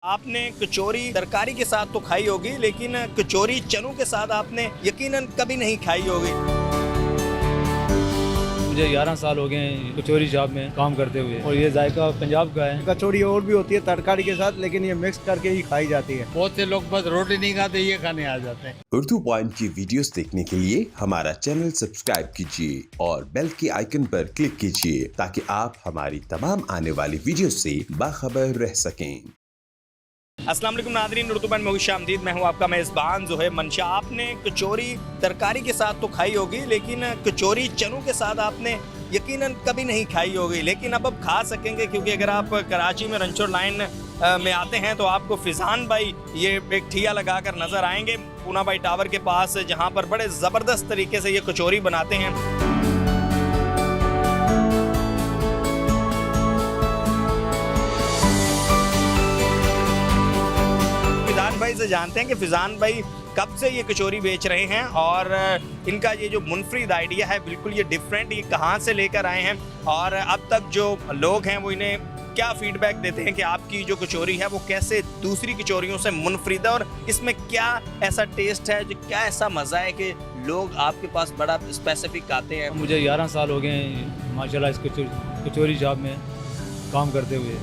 आपने कचौरी तरकारी के साथ तो खाई होगी, लेकिन कचौरी चनों के साथ आपने यकीनन कभी नहीं खाई होगी। मुझे 11 साल हो गए हैं कचौरी शॉप में काम करते हुए, और ये जायका पंजाब का है। कचौड़ी और भी होती है तरकारी के साथ, लेकिन ये मिक्स करके ही खाई जाती है। बहुत से लोग बस रोटी नहीं खाते, ये खाने आ जाते हैं। उर्दू पॉइंट की वीडियोस देखने के लिए हमारा चैनल सब्सक्राइब कीजिए और बेल के आइकन पर क्लिक कीजिए ताकि आप हमारी तमाम आने वाली वीडियो से बाखबर रह सकें। अस्सलाम वालेकुम नादरीन, उर्दू पॉइंट में खुशामदीद। मैं हूं आपका मेज़बान ज़ोहैब मंशा। आपने कचौरी तरकारी के साथ तो खाई होगी, लेकिन कचौरी चनों के साथ आपने यकीनन कभी नहीं खाई होगी। लेकिन अब खा सकेंगे, क्योंकि अगर आप कराची में रंचोर लाइन में आते हैं तो आपको फिजान भाई ये एक ठिया लगा कर नज़र आएंगे पूना भाई टावर के पास, जहाँ पर बड़े ज़बरदस्त तरीके से ये कचौरी बनाते हैं। फिजान भाई से जानते हैं कि फिजान भाई कब से ये कचौरी बेच रहे हैं और इनका ये जो मुनफरिद आइडिया है, बिल्कुल ये डिफरेंट, ये कहाँ से लेकर आए हैं और अब तक जो लोग हैं वो इन्हें क्या फीडबैक देते हैं कि आपकी जो कचौरी है वो कैसे दूसरी कचौरियों से मुनफरिद है और इसमें क्या ऐसा टेस्ट है, जो क्या ऐसा मज़ा है कि लोग आपके पास बड़ा स्पेसिफिक आते हैं। मुझे 11 साल हो गए हैं माशाल्लाह इस कचौरी शॉप में काम करते हुए,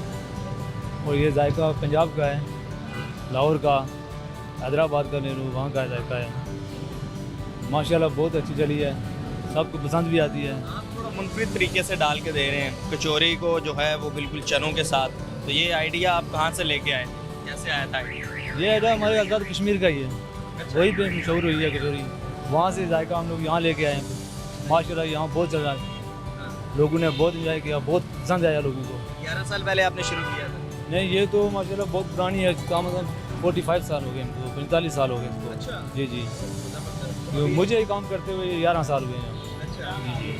और ये जायका पंजाब का है, लाहौर का, हैदराबाद का नेहरू वहाँ का जायका है। माशाल्लाह बहुत अच्छी चली है, सबको पसंद भी आती है। थोड़ा मुनफरिद तरीके से डाल के दे रहे हैं कचौरी को जो है वो बिल्कुल चनों के साथ। तो ये आइडिया आप कहाँ से लेके आए, कैसे आया था आइडिया? ये आइडिया हमारे आज़ाद कश्मीर का ही है, वहीं पे मशहूर हुई है कचौरी, वहाँ से जायका हम लोग यहाँ लेके आए हैं। माशाल्लाह यहाँ बहुत चल रहा है, लोगों ने बहुत इंजॉय किया, बहुत पसंद आया लोगों को। 11 साल पहले आपने शुरू किया था? नहीं, ये तो माशाल्लाह बहुत पुरानी है, कम से कम 45 साल हो गए इनको, 45 साल हो गए इसको। अच्छा। जी जी, तो मुझे ही काम करते हुए 11 साल हुए हैं। अच्छा। जी जी।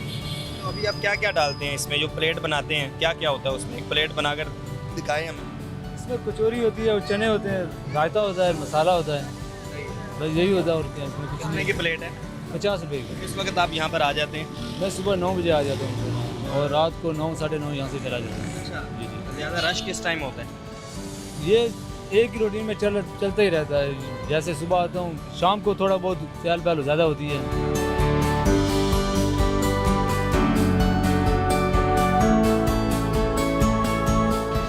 तो अभी आप क्या क्या डालते हैं इसमें, जो प्लेट बनाते हैं क्या क्या होता है उसमें? एक प्लेट बनाकर दिखाएं हमें। इसमें कचौरी होती है, चने होते हैं, रायता होता है, मसाला होता है, बस यही होता है। और क्या इसमें कुछ कितने नहीं। की प्लेट है? 50 रुपये की। इस वक्त आप यहाँ पर आ जाते हैं? मैं सुबह 9 बजे आ जाता हूँ और रात को 9 साढ़े 9 यहाँ से चला जाता हूँ। अच्छा। जी जी। ज़्यादा रश किस टाइम होता है? ये एक ही रूटीन में चलता ही रहता है। जैसे सुबह आता हूँ, शाम को थोड़ा बहुत चहल पहल ज़्यादा होती है।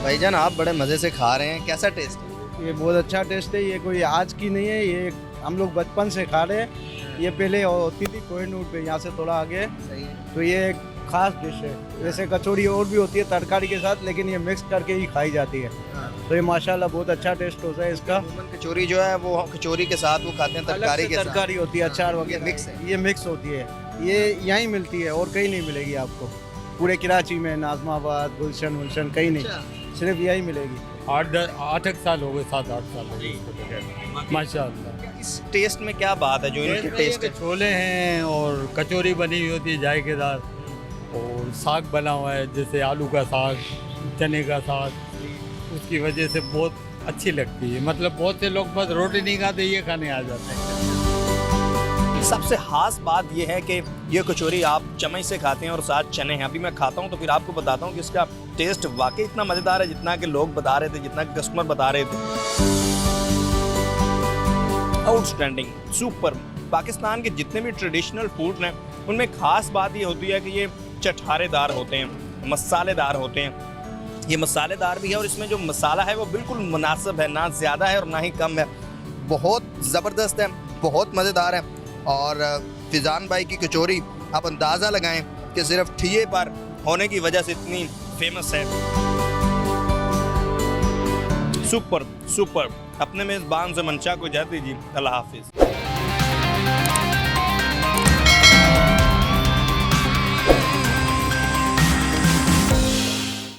भाईजान आप बड़े मज़े से खा रहे हैं, कैसा टेस्ट है? ये बहुत अच्छा टेस्ट है। ये कोई आज की नहीं है, ये हम लोग बचपन से खा रहे हैं। ये पहले होती थी कोहिनूर पे, यहाँ से थोड़ा आगे। सही है। तो ये एक खास डिश है। वैसे कचौड़ी और भी होती है तरकारी के साथ, लेकिन ये मिक्स करके ही खाई जाती है। तो ये माशाल्लाह बहुत अच्छा टेस्ट होता है इसका। अमूमन कचौरी जो है वो कचौरी के साथ वो खाते हैं तरकारी के साथ। तरकारी होती है, अचार वगैरह मिक्स है। ये मिक्स होती है, ये यहीं मिलती है और कहीं नहीं मिलेगी आपको। पूरे कराची में, नाजमाबाद, गुलशन वुलशन कहीं नहीं, सिर्फ यही मिलेगी। 8 साल हो गए, 7-8 साल हो गए इसको बगैर। माशाल्लाह इस टेस्ट में क्या बात है जो इनकी टेस्ट है? छोले हैं और कचौरी बनी हुई होती है जायकेदार, और साग बना हुआ है जैसे आलू का साग, चने का साग, उसकी वजह से बहुत अच्छी लगती है। मतलब बहुत से लोग बस रोटी नहीं खाते, ये खाने आ जाते हैं। सबसे खास बात यह है कि ये कचौरी आप चम्मच से खाते हैं और साथ चने हैं। अभी मैं खाता हूँ तो फिर आपको बताता हूँ कि इसका टेस्ट वाकई इतना मज़ेदार है जितना कि लोग बता रहे थे, जितना कि कस्टमर बता रहे थे। Outstanding, super. पाकिस्तान के जितने भी ट्रेडिशनल फूड हैं उनमें ख़ास बात ये होती है कि ये चटखारेदार होते हैं, मसालेदार होते हैं। ये मसालेदार भी है और इसमें जो मसाला है वो बिल्कुल मुनासिब है, ना ज़्यादा है और ना ही कम है। बहुत ज़बरदस्त है, बहुत मज़ेदार है। और फिजान भाई की कचौरी आप अंदाज़ा लगाएं कि सिर्फ ठिये पर होने की वजह से इतनी फेमस है। Super super. अपने मेज़बान से मंशा को इजाज़त दीजिए। अल्लाह हाफिज़।